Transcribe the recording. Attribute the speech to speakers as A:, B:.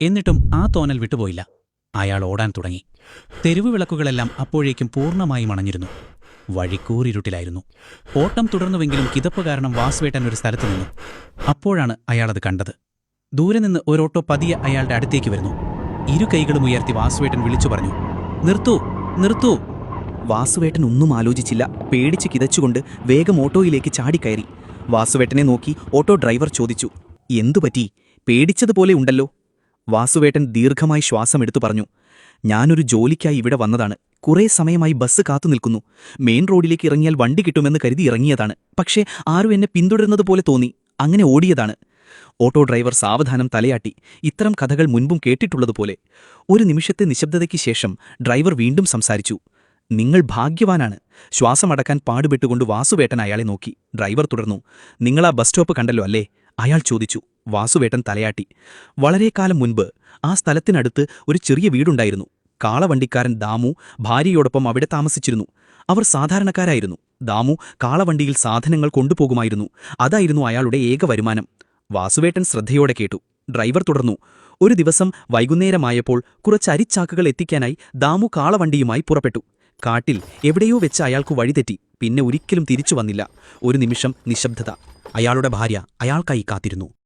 A: എന്നിട്ടും ആ തോന്നൽ വിട്ടുപോയില്ല. അയാൾ ഓടാൻ തുടങ്ങി. തെരുവ് വിളക്കുകളെല്ലാം അപ്പോഴേക്കും പൂർണ്ണമായും അണഞ്ഞിരുന്നു. വഴിക്കൂറിരുട്ടിലായിരുന്നു. ഓട്ടം തുടർന്നുവെങ്കിലും കിതപ്പ് കാരണം വാസുവേട്ടൻ ഒരു സ്ഥലത്ത് നിന്നു. അപ്പോഴാണ് അയാളത് കണ്ടത്. ദൂരെ നിന്ന് ഒരോട്ടോ പതിയെ അയാളുടെ അടുത്തേക്ക് വരുന്നു. ഇരു കൈകളും ഉയർത്തി വാസുവേട്ടൻ വിളിച്ചു പറഞ്ഞു, "നിർത്തൂ, നിർത്തൂ!"
B: വാസുവേട്ടൻ ഒന്നും ആലോചിച്ചില്ല. പേടിച്ച് കിതച്ചുകൊണ്ട് വേഗം ഓട്ടോയിലേക്ക് ചാടിക്കയറി. വാസുവേട്ടനെ നോക്കി ഓട്ടോ ഡ്രൈവർ ചോദിച്ചു, "എന്തുപറ്റി? പേടിച്ചതുപോലെ ഉണ്ടല്ലോ." വാസുവേട്ടൻ ദീർഘമായി ശ്വാസമെടുത്തു പറഞ്ഞു, "ഞാനൊരു ജോലിക്കായി ഇവിടെ വന്നതാണ്. കുറേ സമയമായി ബസ് കാത്തുനിൽക്കുന്നു. മെയിൻ റോഡിലേക്ക് ഇറങ്ങിയാൽ വണ്ടി കിട്ടുമെന്ന് കരുതി ഇറങ്ങിയതാണ്. പക്ഷേ ആരും എന്നെ പിന്തുടരുന്നതുപോലെ തോന്നി. അങ്ങനെ ഓടിയതാണ്." ഓട്ടോ ഡ്രൈവർ സാവധാനം തലയാട്ടി, ഇത്തരം കഥകൾ മുൻപും കേട്ടിട്ടുള്ളതുപോലെ. ഒരു നിമിഷത്തെ നിശബ്ദതയ്ക്ക് ശേഷം ഡ്രൈവർ വീണ്ടും സംസാരിച്ചു, "നിങ്ങൾ ഭാഗ്യവാനാണ്." ശ്വാസമടക്കാൻ പാടുപെട്ടുകൊണ്ട് വാസുവേട്ടൻ അയാളെ നോക്കി. ഡ്രൈവർ തുടർന്നു, "നിങ്ങളാ ബസ് സ്റ്റോപ്പ് കണ്ടല്ലോ അല്ലേ?" അയാൾ ചോദിച്ചു. വാസുവേട്ടൻ തലയാട്ടി. "വളരെക്കാലം മുൻപ് ആ സ്ഥലത്തിനടുത്ത് ഒരു ചെറിയ വീടുണ്ടായിരുന്നു. കാളവണ്ടിക്കാരൻ ദാമു ഭാര്യയോടൊപ്പം അവിടെ താമസിച്ചിരുന്നു. അവർ സാധാരണക്കാരായിരുന്നു. ദാമു കാളവണ്ടിയിൽ സാധനങ്ങൾ കൊണ്ടുപോകുമായിരുന്നു. അതായിരുന്നു അയാളുടെ ഏക വരുമാനം." വാസുവേട്ടൻ ശ്രദ്ധയോടെ കേട്ടു. ഡ്രൈവർ തുടർന്നു, "ഒരു ദിവസം വൈകുന്നേരമായപ്പോൾ കുറച്ച് അരിച്ചാക്കുകൾ എത്തിക്കാനായി ദാമു കാളവണ്ടിയുമായി പുറപ്പെട്ടു. കാട്ടിൽ എവിടെയോ വെച്ച് അയാൾക്കു വഴിതെറ്റി. പിന്നെ ഒരിക്കലും തിരിച്ചു വന്നില്ല." ഒരു നിമിഷം നിശബ്ദത. അയാളുടെ ഭാര്യ അയാൾക്കായി കാത്തിരുന്നു.